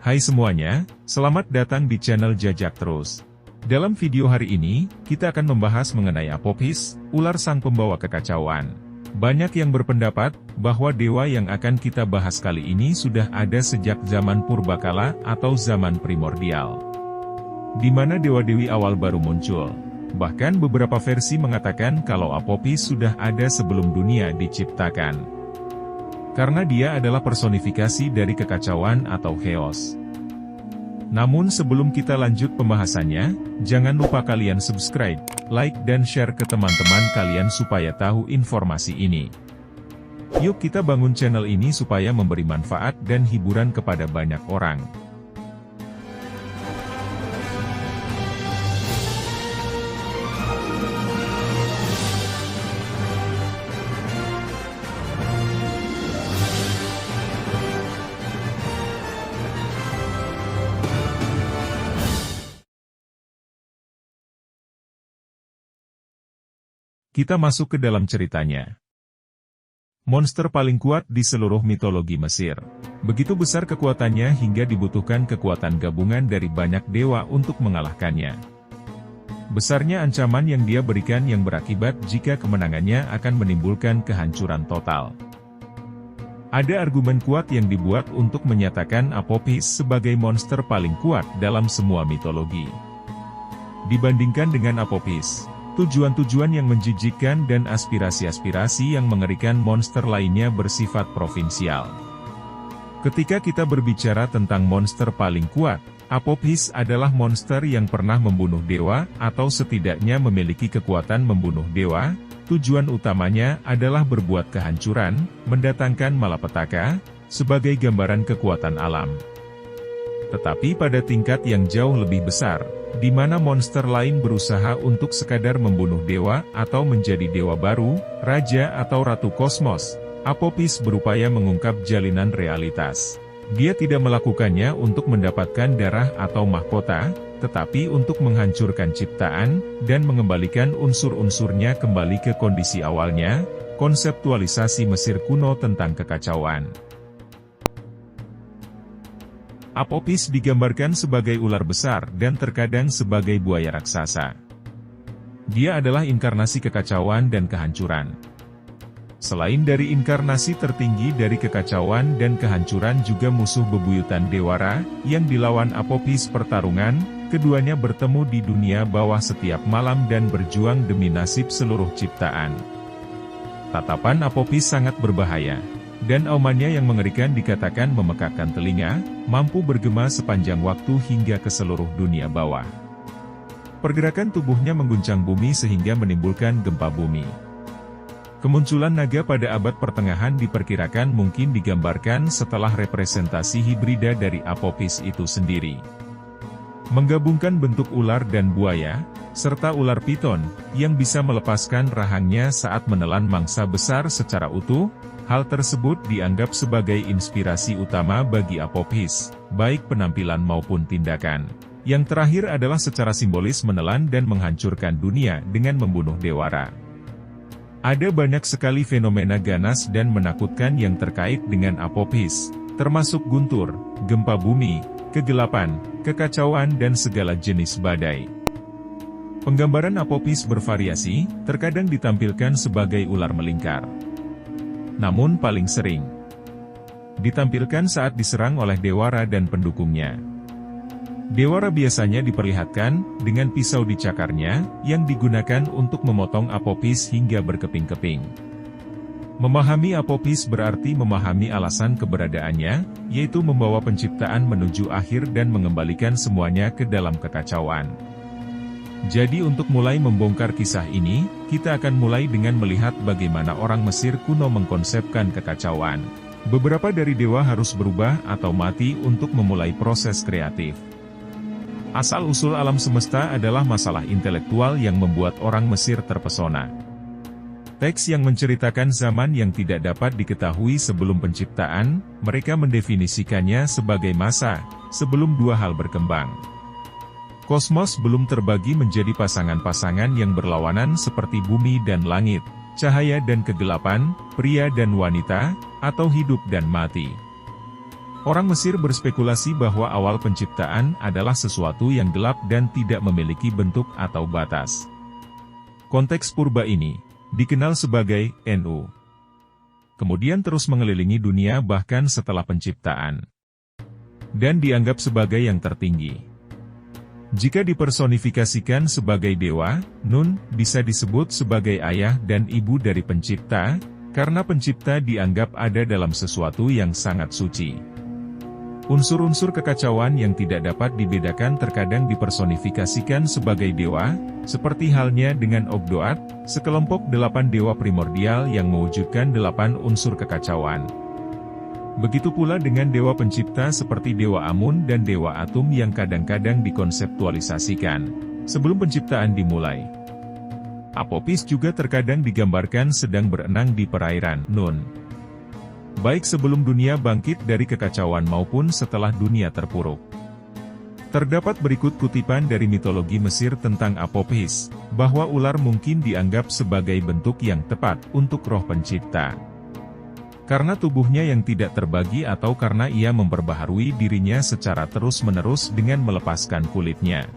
Hai semuanya, selamat datang di channel Jajak Terus. Dalam video hari ini, kita akan membahas mengenai Apophis, ular sang pembawa kekacauan. Banyak yang berpendapat bahwa dewa yang akan kita bahas kali ini sudah ada sejak zaman Purbakala atau zaman primordial, di mana dewa-dewi awal baru muncul. Bahkan beberapa versi mengatakan kalau Apophis sudah ada sebelum dunia diciptakan, karena dia adalah personifikasi dari kekacauan atau chaos. Namun sebelum kita lanjut pembahasannya, jangan lupa kalian subscribe, like dan share ke teman-teman kalian supaya tahu informasi ini. Yuk kita bangun channel ini supaya memberi manfaat dan hiburan kepada banyak orang. Kita masuk ke dalam ceritanya. Monster paling kuat di seluruh mitologi Mesir. Begitu besar kekuatannya hingga dibutuhkan kekuatan gabungan dari banyak dewa untuk mengalahkannya. Besarnya ancaman yang dia berikan yang berakibat jika kemenangannya akan menimbulkan kehancuran total. Ada argumen kuat yang dibuat untuk menyatakan Apophis sebagai monster paling kuat dalam semua mitologi. Dibandingkan dengan Apophis, tujuan-tujuan yang menjijikkan dan aspirasi-aspirasi yang mengerikan monster lainnya bersifat provinsial. Ketika kita berbicara tentang monster paling kuat, Apophis adalah monster yang pernah membunuh dewa, atau setidaknya memiliki kekuatan membunuh dewa. Tujuan utamanya adalah berbuat kehancuran, mendatangkan malapetaka, sebagai gambaran kekuatan alam. Tetapi pada tingkat yang jauh lebih besar, di mana monster lain berusaha untuk sekadar membunuh dewa atau menjadi dewa baru, raja atau ratu kosmos, Apophis berupaya mengungkap jalinan realitas. Dia tidak melakukannya untuk mendapatkan darah atau mahkota, tetapi untuk menghancurkan ciptaan, dan mengembalikan unsur-unsurnya kembali ke kondisi awalnya, konseptualisasi Mesir kuno tentang kekacauan. Apophis digambarkan sebagai ular besar dan terkadang sebagai buaya raksasa. Dia adalah inkarnasi kekacauan dan kehancuran. Selain dari inkarnasi tertinggi dari kekacauan dan kehancuran, juga musuh bebuyutan Dewara, yang dilawan Apophis pertarungan, keduanya bertemu di dunia bawah setiap malam dan berjuang demi nasib seluruh ciptaan. Tatapan Apophis sangat berbahaya, dan aumannya yang mengerikan dikatakan memekakkan telinga, mampu bergema sepanjang waktu hingga ke seluruh dunia bawah. Pergerakan tubuhnya mengguncang bumi sehingga menimbulkan gempa bumi. Kemunculan naga pada abad pertengahan diperkirakan mungkin digambarkan setelah representasi hibrida dari Apophis itu sendiri. Menggabungkan bentuk ular dan buaya, serta ular piton, yang bisa melepaskan rahangnya saat menelan mangsa besar secara utuh. Hal tersebut dianggap sebagai inspirasi utama bagi Apophis, baik penampilan maupun tindakan. Yang terakhir adalah secara simbolis menelan dan menghancurkan dunia dengan membunuh Dewara. Ada banyak sekali fenomena ganas dan menakutkan yang terkait dengan Apophis, termasuk guntur, gempa bumi, kegelapan, kekacauan dan segala jenis badai. Penggambaran Apophis bervariasi, terkadang ditampilkan sebagai ular melingkar. Namun paling sering ditampilkan saat diserang oleh Dewara dan pendukungnya. Dewara biasanya diperlihatkan dengan pisau di cakarnya, yang digunakan untuk memotong Apophis hingga berkeping-keping. Memahami Apophis berarti memahami alasan keberadaannya, yaitu membawa penciptaan menuju akhir dan mengembalikan semuanya ke dalam kekacauan. Jadi untuk mulai membongkar kisah ini, kita akan mulai dengan melihat bagaimana orang Mesir kuno mengkonsepkan kekacauan. Beberapa dari dewa harus berubah atau mati untuk memulai proses kreatif. Asal-usul alam semesta adalah masalah intelektual yang membuat orang Mesir terpesona. Teks yang menceritakan zaman yang tidak dapat diketahui sebelum penciptaan, mereka mendefinisikannya sebagai masa sebelum dua hal berkembang. Kosmos belum terbagi menjadi pasangan-pasangan yang berlawanan seperti bumi dan langit, cahaya dan kegelapan, pria dan wanita, atau hidup dan mati. Orang Mesir berspekulasi bahwa awal penciptaan adalah sesuatu yang gelap dan tidak memiliki bentuk atau batas. Konteks purba ini dikenal sebagai Nu. Kemudian terus mengelilingi dunia bahkan setelah penciptaan. Dan dianggap sebagai yang tertinggi. Jika dipersonifikasikan sebagai dewa, Nun bisa disebut sebagai ayah dan ibu dari pencipta, karena pencipta dianggap ada dalam sesuatu yang sangat suci. Unsur-unsur kekacauan yang tidak dapat dibedakan terkadang dipersonifikasikan sebagai dewa, seperti halnya dengan Ogdoad, sekelompok 8 dewa primordial yang mewujudkan 8 unsur kekacauan. Begitu pula dengan dewa pencipta seperti Dewa Amun dan Dewa Atum yang kadang-kadang dikonseptualisasikan sebelum penciptaan dimulai. Apopis juga terkadang digambarkan sedang berenang di perairan Nun. Baik sebelum dunia bangkit dari kekacauan maupun setelah dunia terpuruk. Terdapat berikut kutipan dari mitologi Mesir tentang Apopis, bahwa ular mungkin dianggap sebagai bentuk yang tepat untuk roh pencipta. Karena tubuhnya yang tidak terbagi atau karena ia memperbaharui dirinya secara terus-menerus dengan melepaskan kulitnya.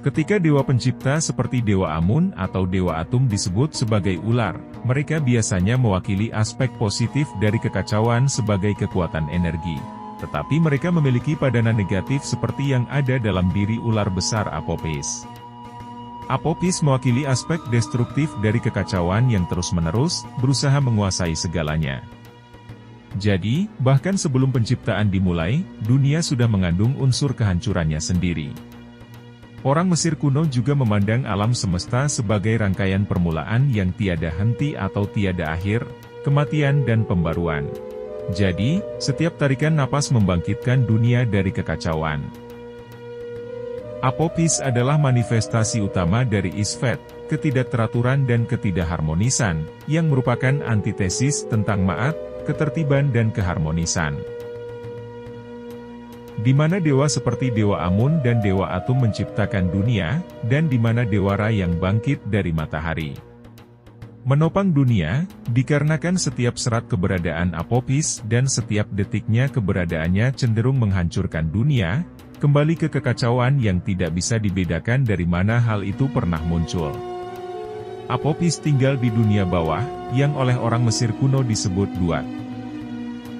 Ketika dewa pencipta seperti Dewa Amun atau Dewa Atum disebut sebagai ular, mereka biasanya mewakili aspek positif dari kekacauan sebagai kekuatan energi. Tetapi mereka memiliki padanan negatif seperti yang ada dalam diri ular besar Apopis. Apopis mewakili aspek destruktif dari kekacauan yang terus-menerus berusaha menguasai segalanya. Jadi, bahkan sebelum penciptaan dimulai, dunia sudah mengandung unsur kehancurannya sendiri. Orang Mesir kuno juga memandang alam semesta sebagai rangkaian permulaan yang tiada henti atau tiada akhir, kematian dan pembaruan. Jadi, setiap tarikan napas membangkitkan dunia dari kekacauan. Apopis adalah manifestasi utama dari Isfet, ketidakteraturan dan ketidakharmonisan, yang merupakan antitesis tentang Ma'at, ketertiban dan keharmonisan. Di mana dewa seperti Dewa Amun dan Dewa Atum menciptakan dunia, dan di mana Dewara yang bangkit dari matahari menopang dunia, dikarenakan setiap serat keberadaan Apopis dan setiap detiknya keberadaannya cenderung menghancurkan dunia, kembali ke kekacauan yang tidak bisa dibedakan dari mana hal itu pernah muncul. Apopis tinggal di dunia bawah, yang oleh orang Mesir kuno disebut Duat.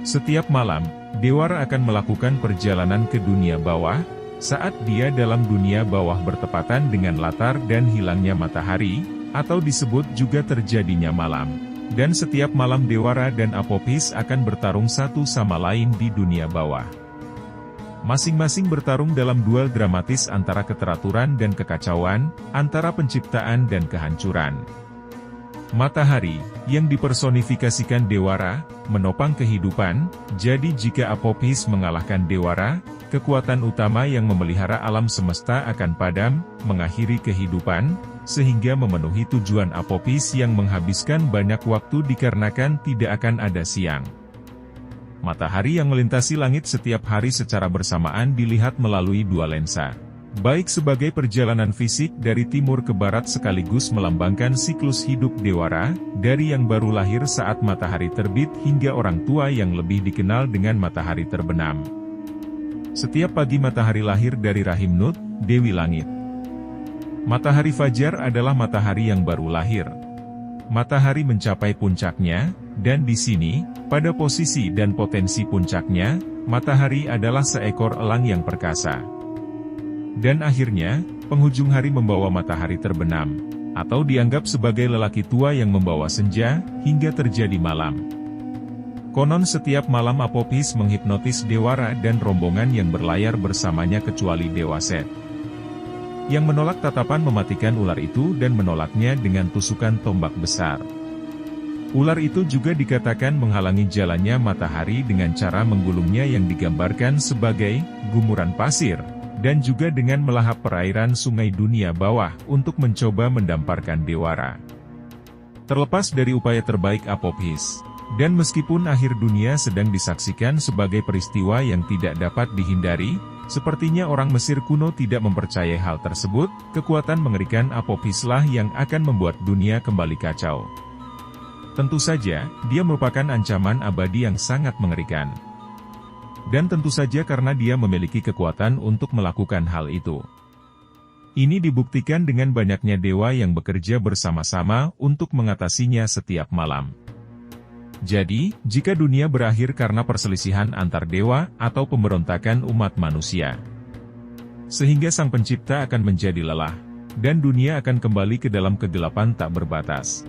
Setiap malam, Dewara akan melakukan perjalanan ke dunia bawah, saat dia dalam dunia bawah bertepatan dengan latar dan hilangnya matahari, atau disebut juga terjadinya malam. Dan setiap malam Dewara dan Apopis akan bertarung satu sama lain di dunia bawah. Masing-masing bertarung dalam duel dramatis antara keteraturan dan kekacauan, antara penciptaan dan kehancuran. Matahari, yang dipersonifikasikan Dewara, menopang kehidupan, jadi jika Apopis mengalahkan Dewara, kekuatan utama yang memelihara alam semesta akan padam, mengakhiri kehidupan, sehingga memenuhi tujuan Apopis yang menghabiskan banyak waktu dikarenakan tidak akan ada siang. Matahari yang melintasi langit setiap hari secara bersamaan dilihat melalui dua lensa. Baik sebagai perjalanan fisik dari timur ke barat sekaligus melambangkan siklus hidup Dewara, dari yang baru lahir saat matahari terbit hingga orang tua yang lebih dikenal dengan matahari terbenam. Setiap pagi matahari lahir dari rahim Nut, Dewi Langit. Matahari Fajar adalah matahari yang baru lahir. Matahari mencapai puncaknya, dan di sini, pada posisi dan potensi puncaknya, matahari adalah seekor elang yang perkasa. Dan akhirnya, penghujung hari membawa matahari terbenam, atau dianggap sebagai lelaki tua yang membawa senja, hingga terjadi malam. Konon setiap malam Apopis menghipnotis Dewara dan rombongan yang berlayar bersamanya kecuali Dewa Set, yang menolak tatapan mematikan ular itu dan menolaknya dengan tusukan tombak besar. Ular itu juga dikatakan menghalangi jalannya matahari dengan cara menggulungnya yang digambarkan sebagai gumuran pasir, dan juga dengan melahap perairan sungai dunia bawah untuk mencoba mendamparkan Dewara. Terlepas dari upaya terbaik Apopis, dan meskipun akhir dunia sedang disaksikan sebagai peristiwa yang tidak dapat dihindari, sepertinya orang Mesir kuno tidak mempercayai hal tersebut, kekuatan mengerikan Apopislah yang akan membuat dunia kembali kacau. Tentu saja, dia merupakan ancaman abadi yang sangat mengerikan. dan tentu saja karena dia memiliki kekuatan untuk melakukan hal itu. Ini dibuktikan dengan banyaknya dewa yang bekerja bersama-sama untuk mengatasinya setiap malam. Jadi, jika dunia berakhir karena perselisihan antar dewa atau pemberontakan umat manusia, sehingga Sang Pencipta akan menjadi lelah, dan dunia akan kembali ke dalam kegelapan tak berbatas.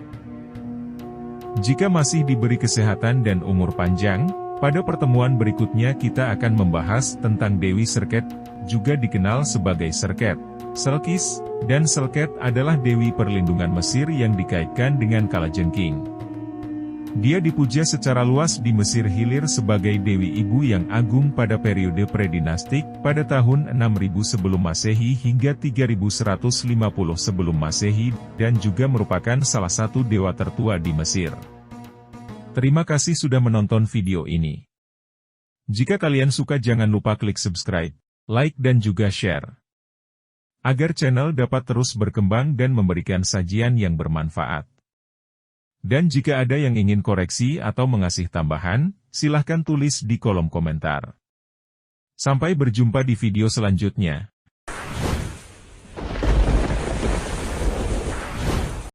Jika masih diberi kesehatan dan umur panjang, pada pertemuan berikutnya kita akan membahas tentang Dewi Serket, juga dikenal sebagai Serket, Selkis, dan Selket adalah Dewi Perlindungan Mesir yang dikaitkan dengan Kalajengking. Dia dipuja secara luas di Mesir Hilir sebagai Dewi Ibu yang agung pada periode predinastik pada tahun 6000 sebelum Masehi hingga 3150 sebelum Masehi, dan juga merupakan salah satu dewa tertua di Mesir. Terima kasih sudah menonton video ini. Jika kalian suka jangan lupa klik subscribe, like dan juga share, agar channel dapat terus berkembang dan memberikan sajian yang bermanfaat. Dan jika ada yang ingin koreksi atau mengasih tambahan, silahkan tulis di kolom komentar. Sampai berjumpa di video selanjutnya.